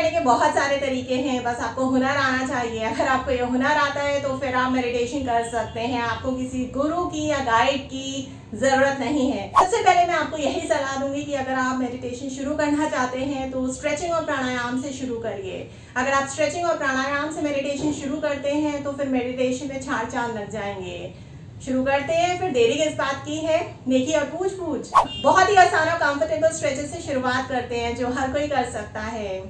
करने के बहुत सारे तरीके हैं, बस आपको हुनर आना चाहिए। अगर आपको ये हुनर आता है तो फिर आप मेडिटेशन कर सकते हैं। आपको किसी गुरु की या गाइड की ज़रूरत नहीं है। सबसे पहले मैं आपको यही सलाह दूंगी कि अगर आप मेडिटेशन शुरू करना चाहते हैं तो स्ट्रेचिंग और प्राणायाम से शुरू करिए। अगर आप स्ट्रेचिंग और प्राणायाम से मेडिटेशन शुरू करते हैं तो फिर मेडिटेशन में चार चांद लग जाएंगे। शुरू करते हैं। फिर देरी किस बात की है, नेकी और पूछ पूछ। बहुत ही आसान और कंफर्टेबल स्ट्रेचेस से शुरुआत करते हैं जो हर कोई कर सकता है।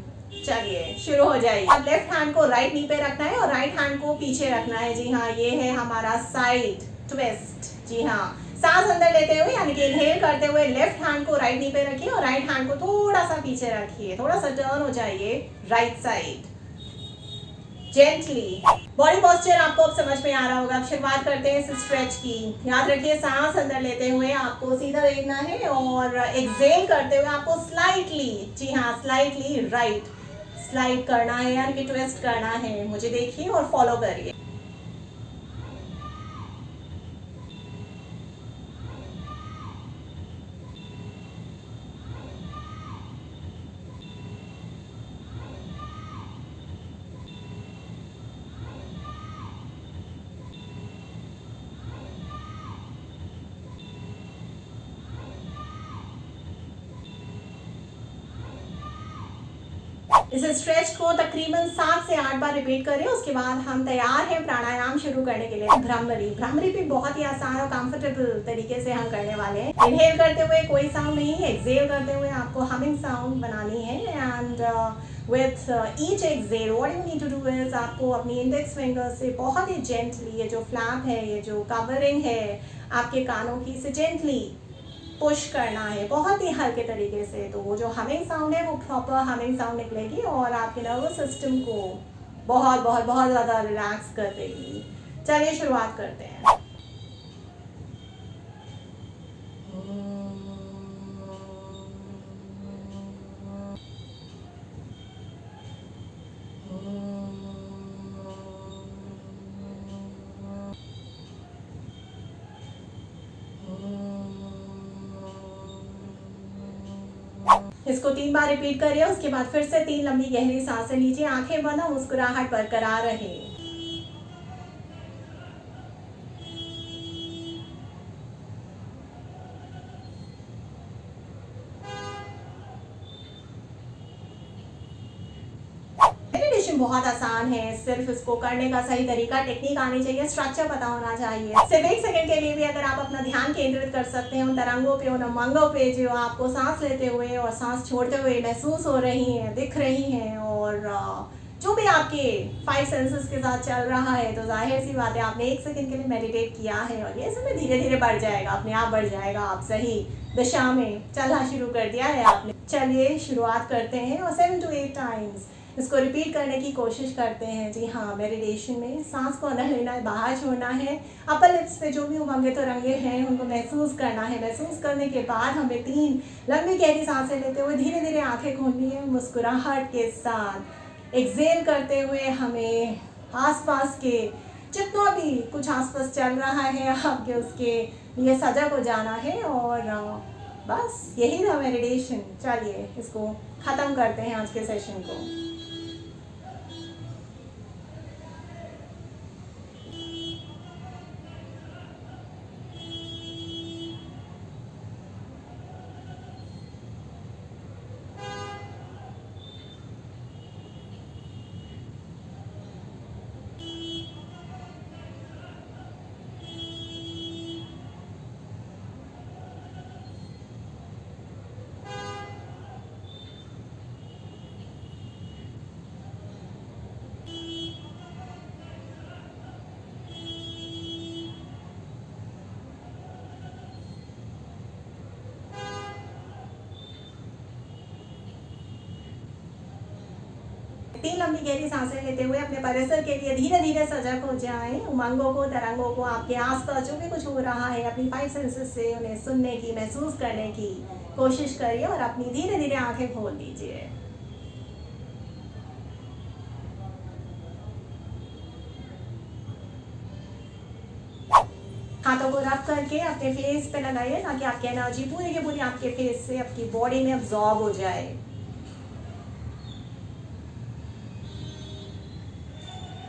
चलिए शुरू हो जाइए। अब लेफ्ट हैंड को राइट नी पे रखना है और राइट हैंड को पीछे रखना है। जी हाँ, ये है हमारा साइड ट्विस्ट। जी हाँ, सांस अंदर लेते हुए यानी कि इनहेल करते हुए लेफ्ट हैंड को राइट नी पे रखिए और राइट हैंड को थोड़ा सा पीछे रखिए। थोड़ा सा टर्न हो जाइए right side gently. Body posture आपको अब समझ में आ रहा होगा। अब शुरुआत करते हैं इस स्ट्रेच की। याद रखिए, सांस अंदर लेते हुए आपको सीधा देखना है और एक्सहेल करते हुए आपको स्लाइटली, जी हाँ स्लाइटली राइट स्लाइड करना है यानी कि ट्विस्ट करना है। मुझे देखिए और फॉलो करिए। इस स्ट्रेच को तकरीबन 7 से 8 बार रिपीट करें। उसके बाद हम तैयार हैं प्राणायाम शुरू करने के लिए। भ्रामरी, भ्रामरी भी बहुत ही आसान और कंफर्टेबल तरीके से हम करने वाले हैं। इनहेल करते हुए कोई साउंड नहीं है, एक्सहेल करते हुए आपको हमिंग साउंड बनानी है। And with each exhale what you need to do is आपको अपनी इंडेक्स फिंगर से बहुत ही जेंटली ये जो फ्लैप है, ये जो कवरिंग है आपके कानों की, इसे जेंटली पुश करना है बहुत ही हल्के तरीके से। तो वो जो हमिंग साउंड है वो प्रॉपर हमिंग साउंड निकलेगी और आपके नर्वस सिस्टम को बहुत बहुत बहुत ज़्यादा रिलैक्स कर देगी। चलिए शुरुआत करते हैं। इसको 3 बार रिपीट करिए। उसके बाद फिर से 3 लंबी गहरी सांसें लीजिए। आंखें बंद, मुस्कुराहट बरकरार रहे। मेडिटेशन बहुत आसान है, सिर्फ इसको करने का सही तरीका, टेक्निक आनी चाहिए, स्ट्रक्चर पता होना चाहिए। सिर्फ 1 सेकंड के लिए भी अगर आप अपना ध्यान केंद्रित कर सकते हैं उन तरंगों पे, उन उमंगों पे जो आपको सांस लेते हुए और सांस छोड़ते हुए महसूस हो रही हैं, दिख रही हैं, और जो भी आपके 5 सेंसेस के साथ चल रहा है, तो जाहिर सी बात है आपने 1 सेकंड के लिए मेडिटेट किया है और ये समय धीरे धीरे बढ़ जाएगा, अपने आप बढ़ जाएगा। आप सही दिशा में चलना शुरू कर दिया है आपने। चलिए शुरुआत करते हैं और 7 to 8 टाइम्स इसको रिपीट करने की कोशिश करते हैं। जी हाँ, मेडिटेशन में सांस को अंदर लेना है, बाहर छोड़ना है। अपर लिप्स पे जो भी उमंगे तरंगे हैं उनको महसूस करना है। महसूस करने के बाद हमें 3 लंबी गहरी सांसें लेते हुए धीरे धीरे आंखें खोलनी है। मुस्कुराहट के साथ एक्सहेल करते हुए हमें आसपास के जितना भी कुछ आसपास चल रहा है आपके, उसके लिए सजग हो जाना है। और बस यही था मेडिटेशन। चलिए इसको ख़त्म करते हैं आज के सेशन को। तीन लंबी गहरी सांसें लेते हुए अपने परिसर के लिए धीरे धीरे सजग हो जाएं। उमंगों को, तरंगों को, आपके आसपास जो भी कुछ हो रहा है अपनी 5 सेंसेस से उन्हें सुनने की, महसूस करने की कोशिश करिए और अपनी धीरे धीरे आंखें खोल दीजिए। हाथों को रब करके अपने फेस पे लगाइए ताकि आपकी एनर्जी पूरी की पूरी आपके फेस से आपकी बॉडी में अब्जॉर्ब हो जाए।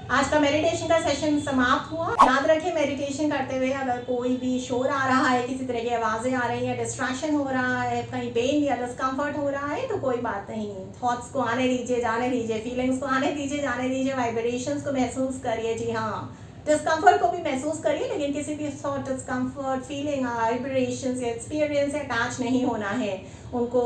आज का मेडिटेशन का सेशन समाप्त हुआ। याद रखें, मेडिटेशन करते हुए अगर कोई भी शोर आ रहा है, किसी तरह की आवाज़ें आ रही हैं, डिस्ट्रैक्शन हो रहा है, कहीं पेन या डिस्कम्फर्ट हो रहा है, तो कोई बात नहीं, थॉट्स को आने दीजिए, जाने दीजिए, फीलिंग्स को आने दीजिए, जाने दीजिए, वाइब्रेशंस को महसूस करिए। जी हाँ, डिस्कम्फर्ट को भी महसूस करिए, लेकिन किसी भी सॉर्ट डिस्कम्फर्ट, फीलिंग, वाइब्रेशंस या एक्सपीरियंस से अटैच नहीं होना है। उनको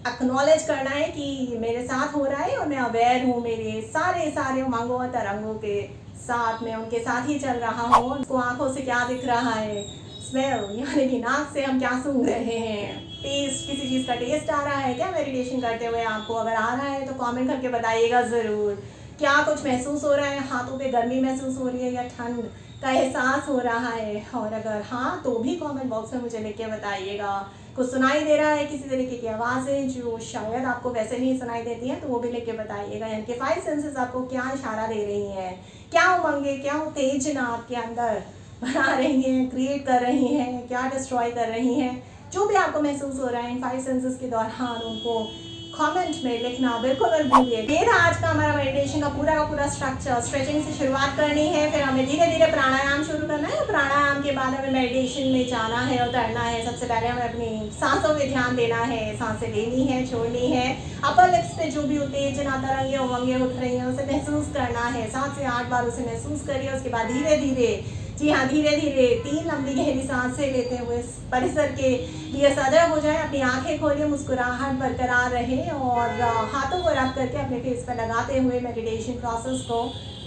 एक्नॉलेज करना है कि मेरे साथ हो रहा है और मैं अवेयर हूँ मेरे सारे उमंगों और तरंगों के साथ, मैं उनके साथ ही चल रहा हूँ। उनको आंखों से क्या दिख रहा है, स्मेल यानी कि नाक से हम क्या सूंघ रहे हैं, टेस्ट, किसी चीज़ का टेस्ट आ रहा है क्या मेडिटेशन करते हुए आपको? अगर आ रहा है तो कमेंट करके बताइएगा ज़रूर। क्या कुछ महसूस हो रहा है, हाथों पे गर्मी महसूस हो रही है या ठंड का एहसास हो रहा है? और अगर हाँ तो भी कमेंट बॉक्स में मुझे लिख के बताइएगा। कुछ सुनाई दे रहा है, किसी तरीके की आवाज़ें जो शायद आपको वैसे नहीं सुनाई देती हैं, तो वो भी लिख के बताइएगा। यानी कि 5 सेंसेस आपको क्या इशारा दे रही हैं, क्या उमंगे, क्या उत्तेजना आपके अंदर बना रही हैं, क्रिएट कर रही हैं, क्या डिस्ट्रॉय कर रही हैं। जो भी आपको महसूस हो रहा है इन 5 सेंसेस के दौरान, उनको कमेंट में लिखना बिल्कुल मत भूलिए। ये था आज का हमारा मेडिटेशन का पूरा स्ट्रक्चर। स्ट्रेचिंग से शुरुआत करनी है, फिर हमें धीरे धीरे प्राणायाम शुरू करना है। प्राणायाम के बाद हमें मेडिटेशन में जाना है और करना है। सबसे पहले हमें अपनी सांसों पे ध्यान देना है, सांसें लेनी है, छोड़नी है। अपर लिप्स पे जो भी उत्तेजना, तरंगे उमंगे उठ रही हैं, उसे महसूस करना है। 7 से 8 बार उसे महसूस करिए। उसके बाद धीरे धीरे, जी हाँ, धीरे धीरे 3 लंबी गहरी सांसें लेते हुए परिसर के लिए सजग हो जाए। अपनी आंखें खोलिए, मुस्कुराहट बरकरार रहे और हाथों को रख करके अपने फेस पर लगाते हुए मेडिटेशन प्रोसेस को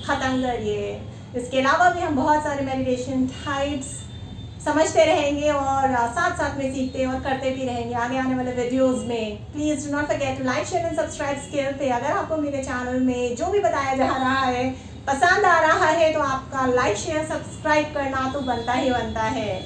ख़त्म करिए। इसके अलावा भी हम बहुत सारे मेडिटेशन टाइप्स समझते रहेंगे और साथ साथ में सीखते और करते भी रहेंगे आगे आने वाले वीडियोस में। Please do not forget to like, share and subscribe skill पे। अगर आपको मेरे चैनल में जो भी बताया जा रहा है पसंद आ रहा है तो आपका लाइक, शेयर, सब्सक्राइब करना तो बनता ही बनता है।